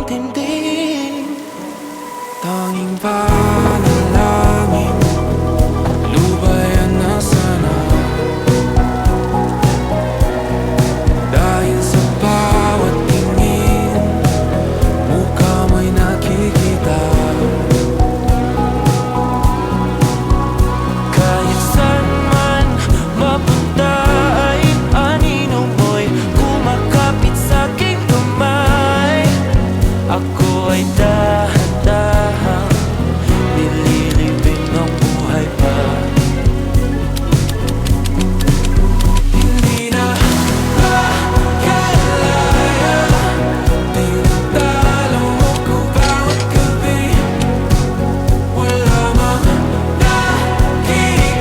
tindi. Tanging panalangin, lubayan na sana. Dahil sa bawat tingin, mukha mo'y nakikita. Kahit saan man mapunta ay anino mo'y kumakapit sa'king kamay. Ako ay dahan-dahang nililibing ang buhay pa. Hindi na makalaya, tinatalo mo ko bawat gabi. Wala mang nakikita,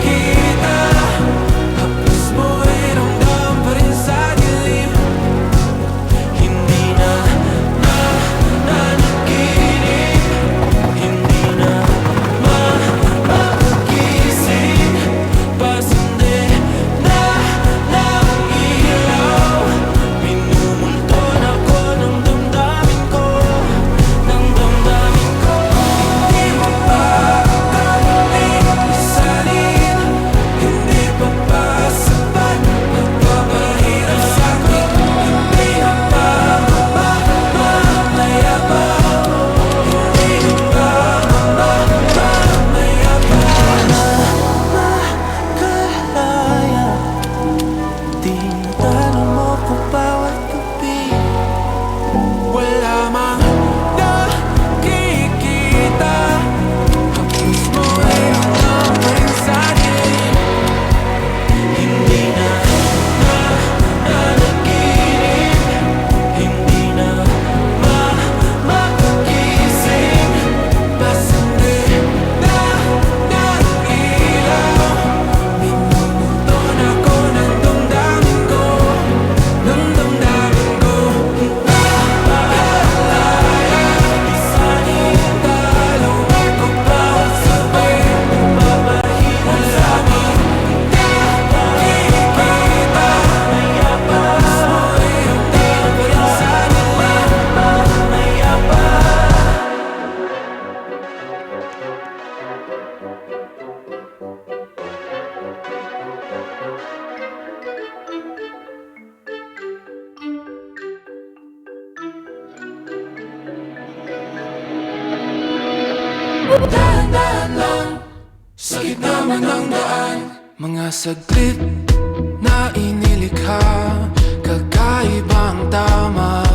hapos mo ay ramdam pa rin sa dilim. Hindi na nanaginip, hindi na mapagising. Pasindi na ng ilaw, minumulton ako ng damdamin ko, ng damdamin ko. Hindi mo pa kailangang isalin, hindi pa ba sapat nagpapahirap sa'kin. Hindi na ba mamamaya pa, hindi na ba mamamaya pa. Makalaya, tinatalo mo ko bawat gabi. Wala mang nakikita, hapos mo ay hanggang pa rin sa dilim. Hindi na nanaginip, hindi na mapagising. Pasindi na ng ilaw, minumulton ako ng damdamin ko, ng damdamin ko. Makalaya, isanin talo ako bawat sabay, nagpapahirap sa'kin. Nakikita, hapos mo ay hanggang pa rin sa dilim. Mamaya pa. Dahan-dahan lang, sa gitna man ng daan, mga saglit na inilikha, kakaibang tama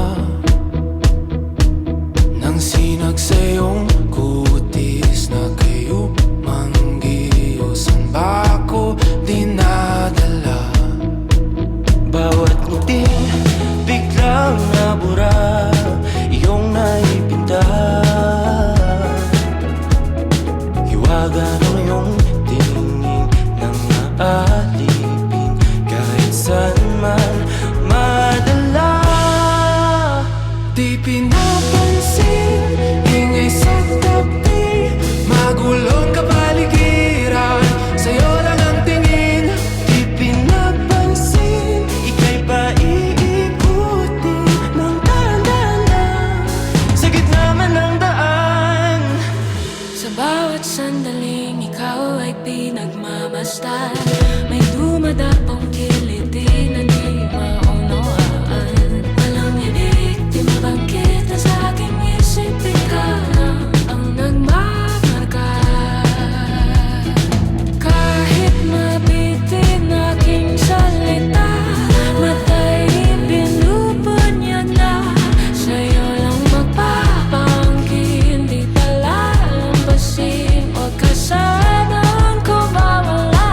ng sinag sa iyong kutis na kayo manggiyosan ba ako dinadala? Bawat ngiti biglang nabura, iyong naipinta. Hiwaga ng iyong tingin nang naalipin, kahit saan man madala. Di pinapansin, ingay sa tabi, magulong kapaligiran, sa'yo lang ang tingin. Di pinapansin, ika'y paiikutin ng dahan-dahan lang, sa gitna man ng daan. Sa bawat sandaling ikaw ay pinagmamasdan, may dumadapong kiliti na di maunawaan. Walang ibig, di mabangkit na sa aking isip, ikaw lang ang nagmamarka. Kahit mabitin aking salita, matay pinupunyag na, sa'yo lang magpapangkin, di palalampasin. Huwag ka sanang kumawala.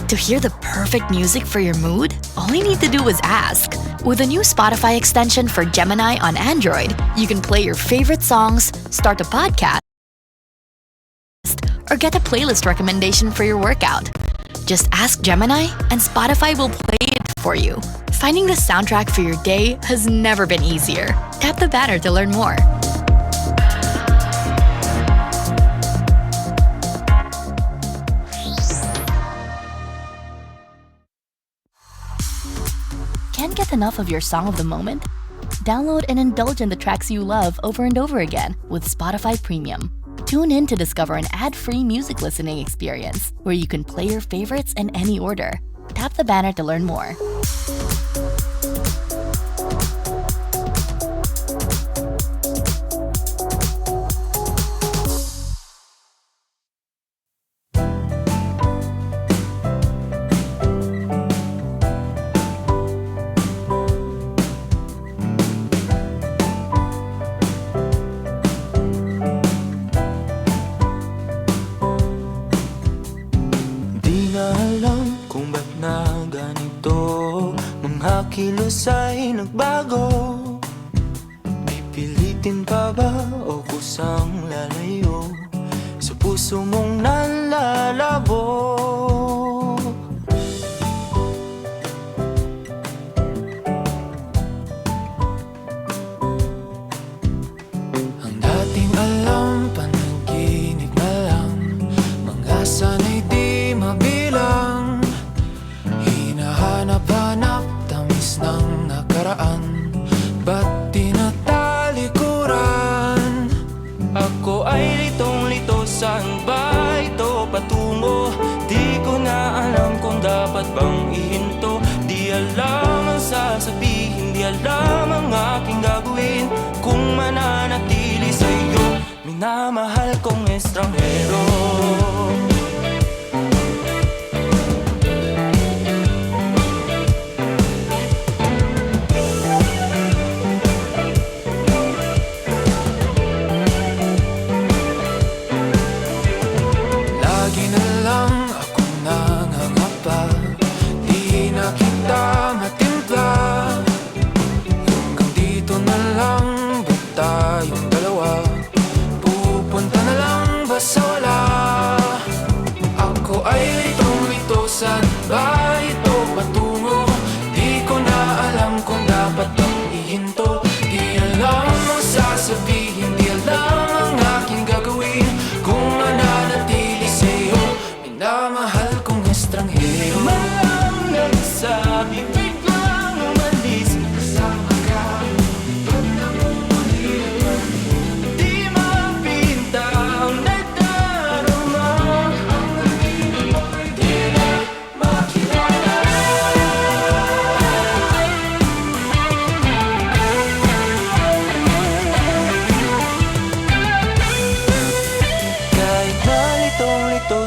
To hear the perfect music for your mood, all you need to do is ask. With a new Spotify extension for Gemini on Android, you can play your favorite songs, start a podcast, or get a playlist recommendation for your workout. Just ask Gemini, and Spotify will play it for you. Finding the soundtrack for your day has never been easier. Tap the banner to learn more. Can't get enough of your song of the moment? Download and indulge in the tracks you love over and over again with Spotify Premium. Tune in to discover an ad-free music listening experience where you can play your favorites in any order. Tap the banner to learn more. Kilos ay nagbago. Pipilitin pa ba o kusang lalayo sa puso mong nalalabo? Ang dating alam, panaginip na lang, mga sana'y di mabilang. Hinahanap-hanap ng nakaraan, ba't tinatalikuran? Ako ay litong-lito, saan ba ito patungo? Di ko na alam kung dapat bang ihinto. Di alam ang sasabihin, di alam ang aking gagawin kung mananatili sa'yo, minamahal kong estranghero.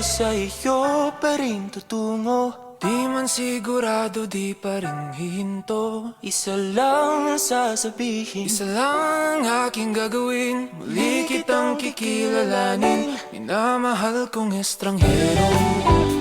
Sa iyo pa rin tutungo, di man sigurado, di pa rin hihinto. Isa lang ang sasabihin, isa lang ang aking gagawin. Muli kitang kikilalanin, minamahal kong estranghero.